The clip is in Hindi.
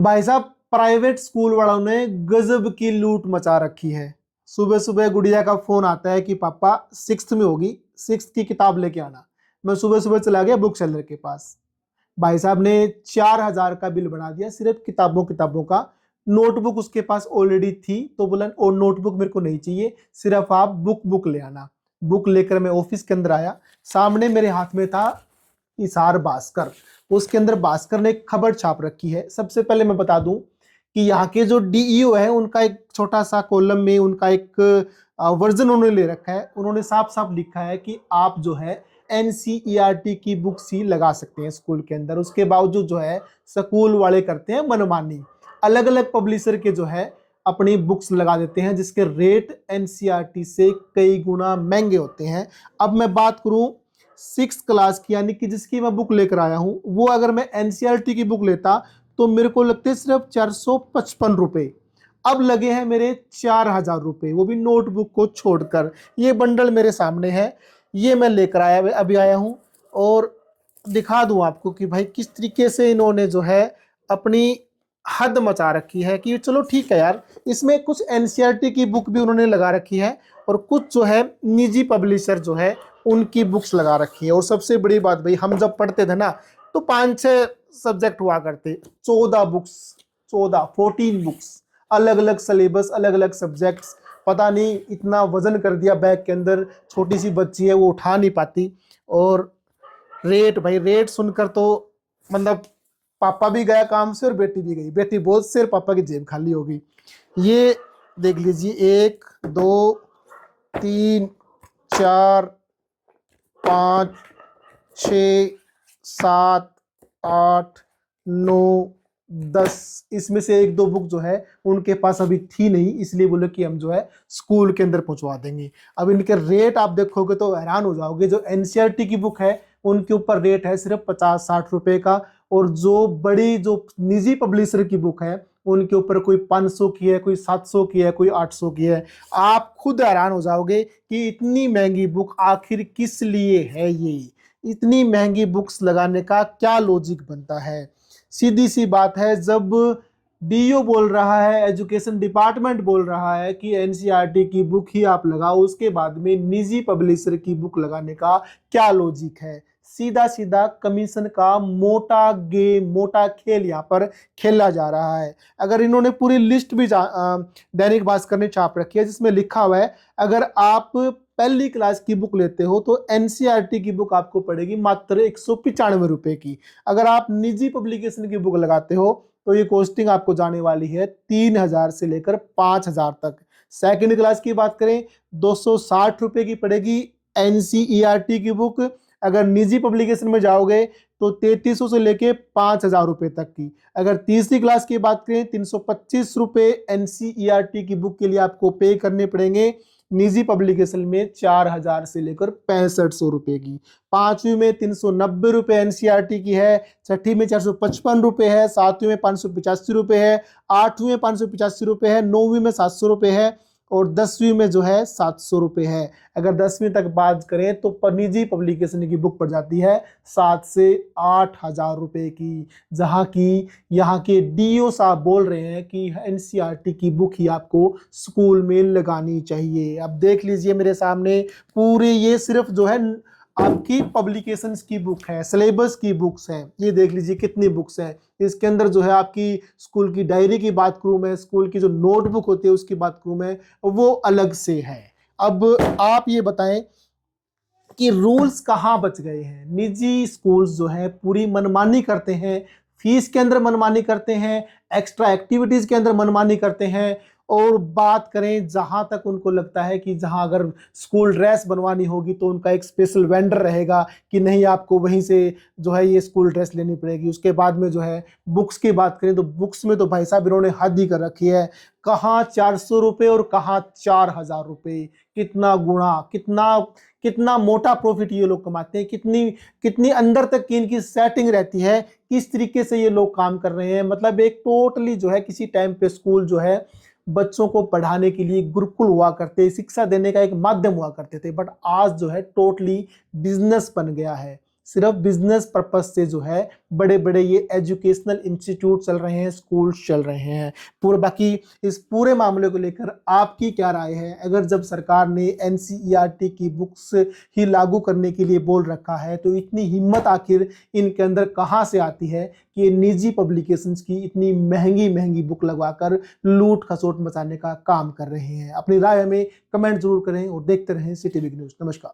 भाई साहब, प्राइवेट स्कूल वालों ने गजब की लूट मचा रखी है। सुबह सुबह गुड़िया का फोन आता है कि पापा सिक्स्थ में होगी, सिक्स्थ की किताब लेके आना। मैं सुबह सुबह चला गया बुक सेलर के पास। भाई साहब ने 4,000 का बिल बना दिया सिर्फ किताबों किताबों का। नोटबुक उसके पास ऑलरेडी थी तो बोला और नोटबुक मेरे को नहीं चाहिए, सिर्फ आप बुक बुक ले आना। बुक लेकर मैं ऑफिस के अंदर आया। सामने मेरे हाथ में था इसार भास्कर। उसके अंदर भास्कर ने एक खबर छाप रखी है। सबसे पहले मैं बता दूं कि यहाँ के जो डीईओ है उनका एक छोटा सा कॉलम में उनका एक वर्जन उन्होंने ले रखा है। उन्होंने साफ साफ लिखा है कि आप जो है एनसीईआरटी की बुक्स ही लगा सकते हैं स्कूल के अंदर। उसके बावजूद जो है स्कूल वाले करते हैं मनमानी। अलग अलग पब्लिशर के जो है अपनी बुक्स लगा देते हैं जिसके रेट एनसीईआरटी से कई गुना महंगे होते हैं। अब मैं बात करूं सिक्स क्लास की, यानी कि जिसकी मैं बुक लेकर आया हूं, वो अगर मैं एनसीईआरटी की बुक लेता तो मेरे को लगते सिर्फ 455 रुपए। अब लगे हैं मेरे 4,000 रुपए, वो भी नोटबुक को छोड़कर। ये बंडल मेरे सामने है, ये मैं लेकर आया अभी आया हूं। और दिखा दूं आपको कि भाई किस तरीके से इन्होंने जो है अपनी हद मचा रखी है। कि चलो ठीक है यार, इसमें कुछ एनसीईआरटी की बुक भी उन्होंने लगा रखी है और कुछ जो है निजी पब्लिशर जो है उनकी बुक्स लगा रखी है। और सबसे बड़ी बात भाई, हम जब पढ़ते थे ना तो 5-6 सब्जेक्ट हुआ करते, 14 बुक्स, 14 बुक्स, अलग अलग सिलेबस, अलग अलग सब्जेक्ट्स। पता नहीं इतना वजन कर दिया बैग के अंदर, छोटी सी बच्ची है वो उठा नहीं पाती। और रेट भाई, रेट सुनकर तो मतलब पापा भी गया काम से और बेटी भी गई। बेटी बहुत से, पापा की जेब खाली होगी। ये देख लीजिए, 1 2 3 4 5 6 7 8 9 10, इसमें से 1-2 बुक जो है उनके पास अभी थी नहीं, इसलिए बोले कि हम जो है स्कूल के अंदर पहुंचवा देंगे। अब इनके रेट आप देखोगे तो हैरान हो जाओगे। जो एनसीईआरटी की बुक है उनके ऊपर रेट है सिर्फ 50-60 रुपए का। और जो बड़ी जो निजी पब्लिशर की बुक है उनके ऊपर कोई 500 की है, कोई 700 की है, कोई 800 की है। आप खुद हैरान हो जाओगे कि इतनी महंगी बुक आखिर किस लिए है। ये इतनी महंगी बुक्स लगाने का क्या लॉजिक बनता है। सीधी सी बात है, जब डीओ बोल रहा है, एजुकेशन डिपार्टमेंट बोल रहा है कि एनसीईआरटी की बुक ही आप लगाओ, उसके बाद में निजी पब्लिशर की बुक लगाने का क्या लॉजिक है। सीधा सीधा कमीशन का मोटा गेम, मोटा खेल यहाँ पर खेला जा रहा है। अगर इन्होंने पूरी लिस्ट भी दैनिक भास्कर ने छाप रखी है जिसमें लिखा हुआ है अगर आप पहली क्लास की बुक लेते हो तो एनसीईआरटी की बुक आपको पड़ेगी मात्र 195 रुपए की। अगर आप निजी पब्लिकेशन की बुक लगाते हो तो ये कॉस्टिंग आपको जाने वाली है 3,000 से लेकर 5,000 तक। सेकंड क्लास की बात करें 260 रुपए की पड़ेगी एनसीईआरटी की बुक। अगर निजी पब्लिकेशन में जाओगे तो 3300 से लेके 5,000 रुपए तक की। अगर तीसरी क्लास की बात करें 325 रुपए एनसीईआरटी की बुक के लिए आपको पे करने पड़ेंगे। निजी पब्लिकेशन में 4,000 से लेकर 6500 रुपए की। पांचवी में 390 रुपए एनसीईआरटी की है। छठी में 455 रुपए है। सातवीं में 585 रुपए है। आठवीं में 585 रुपए है। नौवीं में 700 रुपए है। और 10वीं में जो है 700 रुपए है। अगर 10वीं तक बात करें तो निजी पब्लिकेशन की बुक पड़ जाती है 7 से 8,000 रुपए की। जहां की यहाँ के डीओ साहब बोल रहे हैं कि एनसीईआरटी की बुक ही आपको स्कूल में लगानी चाहिए। अब देख लीजिए मेरे सामने पूरे, ये सिर्फ जो है आपकी पब्लिकेशंस की बुक है, सिलेबस की बुक्स हैं। ये देख लीजिए कितनी बुक्स हैं इसके अंदर। जो है आपकी स्कूल की डायरी की बात करूं मैं, स्कूल की जो नोटबुक होती है उसकी बात करूं मैं, वो अलग से है। अब आप ये बताएं कि रूल्स कहाँ बच गए हैं। निजी स्कूल्स जो है पूरी मनमानी करते हैं, फीस के अंदर मनमानी करते हैं, एक्स्ट्रा एक्टिविटीज के अंदर मनमानी करते हैं। और बात करें जहां तक उनको लगता है कि जहां अगर स्कूल ड्रेस बनवानी होगी तो उनका एक स्पेशल वेंडर रहेगा कि नहीं आपको वहीं से जो है ये स्कूल ड्रेस लेनी पड़ेगी। उसके बाद में जो है बुक्स की बात करें तो बुक्स में तो भाई साहब इन्होंने हद ही कर रखी है। कहाँ 400 रुपये और कहाँ 4,000 रुपये। कितना गुणा, कितना कितना मोटा प्रॉफिट ये लोग कमाते हैं। कितनी कितनी अंदर तक की इनकी सेटिंग रहती है, किस तरीके से ये लोग काम कर रहे हैं। मतलब एक टोटली जो है किसी टाइम पे स्कूल जो है बच्चों को पढ़ाने के लिए गुरुकुल हुआ करते, शिक्षा देने का एक माध्यम हुआ करते थे, बट आज जो है टोटली बिजनेस बन गया है। सिर्फ बिजनेस पर्पस से जो है बड़े बड़े ये एजुकेशनल इंस्टीट्यूट चल रहे हैं, स्कूल चल रहे हैं। पूरे बाकी इस पूरे मामले को लेकर आपकी क्या राय है? अगर जब सरकार ने एनसीईआरटी की बुक्स ही लागू करने के लिए बोल रखा है तो इतनी हिम्मत आखिर इनके अंदर कहाँ से आती है कि ये निजी पब्लिकेशंस की इतनी महंगी महंगी बुक लगवाकर लूट खसोट मचाने का काम कर रहे हैं? अपनी राय हमें कमेंट जरूर करें और देखते रहें सिटी बिग न्यूज़। नमस्कार।